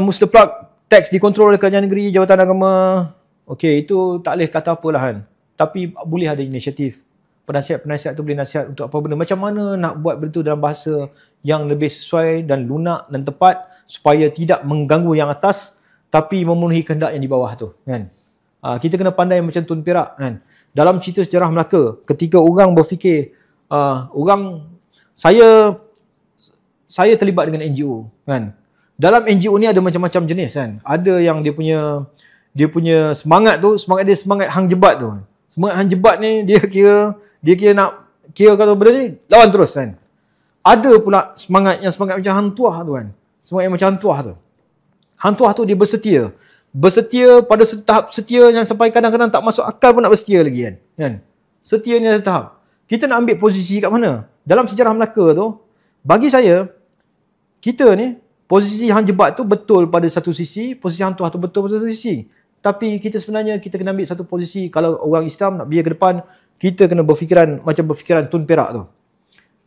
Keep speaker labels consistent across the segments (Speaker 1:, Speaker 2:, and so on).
Speaker 1: Mustaplak teks dikontrol oleh kerajaan negeri, jawatan agama. Okey, itu tak boleh kata apalah kan. Tapi boleh ada inisiatif. Penasihat-penasihat tu boleh nasihat untuk apa benda. Macam mana nak buat benda tu dalam bahasa yang lebih sesuai dan lunak dan tepat supaya tidak mengganggu yang atas tapi memenuhi kehendak yang di bawah tu kan. Kita kena pandai macam Tun Perak kan. Dalam cerita sejarah Melaka, ketika orang berfikir saya terlibat dengan NGO kan. Dalam NGO ni ada macam-macam jenis kan. Ada yang dia punya semangat tu, semangat hang jebat tu. Semangat hang jebat ni dia kira kalau benda ni lawan terus kan. Ada pula semangat macam hang tuah tu kan. Semangat yang macam hang tuah tu. Hang tuah tu dia bersetia. Bersetia pada tahap setia yang sampai kadang-kadang tak masuk akal pun nak bersetia lagi kan. Setia ni ada tahap. Kita nak ambil posisi kat mana? Dalam sejarah Melaka tu, bagi saya, kita ni, posisi hang jebat tu betul pada satu sisi, posisi hang tuah tu betul pada satu sisi. Tapi kita sebenarnya, kita kena ambil satu posisi, kalau orang Islam nak biar ke depan, kita kena berfikiran macam berfikiran Tun Perak tu.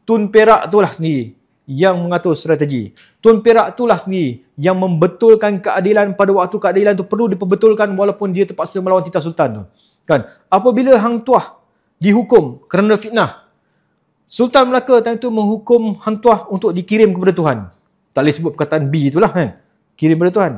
Speaker 1: Tun Perak tu lah sendiri yang mengatur strategi. Tun Perak itulah sendiri yang membetulkan keadilan pada waktu keadilan itu perlu diperbetulkan walaupun dia terpaksa melawan titah sultan tu. Kan? Apabila hang tuah dihukum kerana fitnah, Sultan Melaka time itu menghukum hang tuah untuk dikirim kepada Tuhan. Tak boleh sebut perkataan B itulah kan. Kirim kepada Tuhan.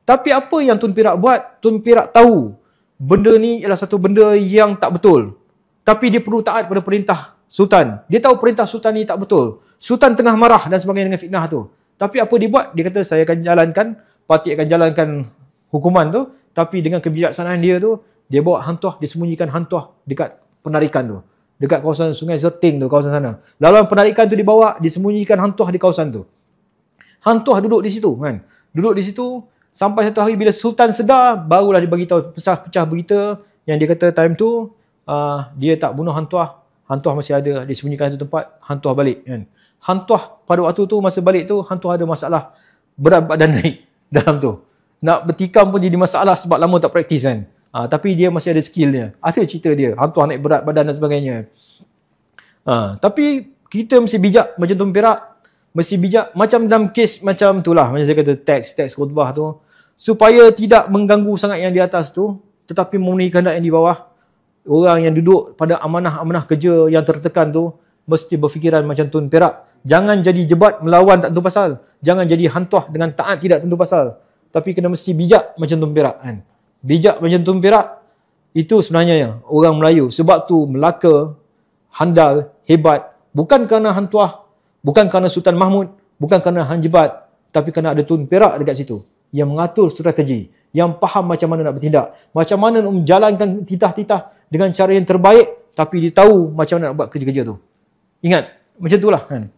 Speaker 1: Tapi apa yang Tun Perak buat? Tun Perak tahu benda ni ialah satu benda yang tak betul. Tapi dia perlu taat pada perintah Sultan. Dia tahu perintah Sultan ni tak betul. Sultan tengah marah dan sebagainya dengan fitnah tu. Tapi apa dia buat? Dia kata saya akan jalankan, parti akan jalankan hukuman tu. Tapi dengan kebijaksanaan dia tu, dia bawa hang tuah, dia sembunyikan hang tuah dekat penarikan tu. Dekat kawasan Sungai Serting tu, kawasan sana. Lalu penarikan tu dibawa, disembunyikan hang tuah di kawasan tu. Hang tuah duduk di situ kan. Duduk di situ sampai satu hari bila Sultan sedar, barulah dia bagi tahu pecah berita yang dia kata time tu dia tak bunuh hang tuah. Hang tuah masih ada, disembunyikan satu tempat, hang tuah balik kan. Hang tuah pada waktu tu, masa balik tu, hang tuah ada masalah berat badan naik dalam tu. Nak bertikam pun jadi masalah sebab lama tak praktis kan. Tapi dia masih ada skill dia. Ada cerita dia, hang tuah naik berat badan dan sebagainya. Tapi kita mesti bijak macam Tun Perak. Mesti bijak macam dalam kes macam tu lah. Macam saya kata teks khutbah tu. Supaya tidak mengganggu sangat yang di atas tu. Tetapi memenuhi kehendak yang di bawah. Orang yang duduk pada amanah-amanah kerja yang tertekan tu mesti berfikiran macam Tun Perak. Jangan jadi jebat melawan tak tentu pasal. Jangan jadi hantuah dengan taat tidak tentu pasal. Tapi kena mesti bijak macam Tun Perak kan. Bijak macam Tun Perak itu sebenarnya orang Melayu. Sebab tu Melaka handal, hebat. Bukan kerana hantuah, bukan kerana Sultan Mahmud, bukan kerana hang jebat, tapi kerana ada Tun Perak dekat situ yang mengatur strategi, yang faham macam mana nak bertindak, macam mana nak menjalankan titah-titah dengan cara yang terbaik, tapi dia tahu macam mana nak buat kerja-kerja tu. Ingat, macam itulah kan.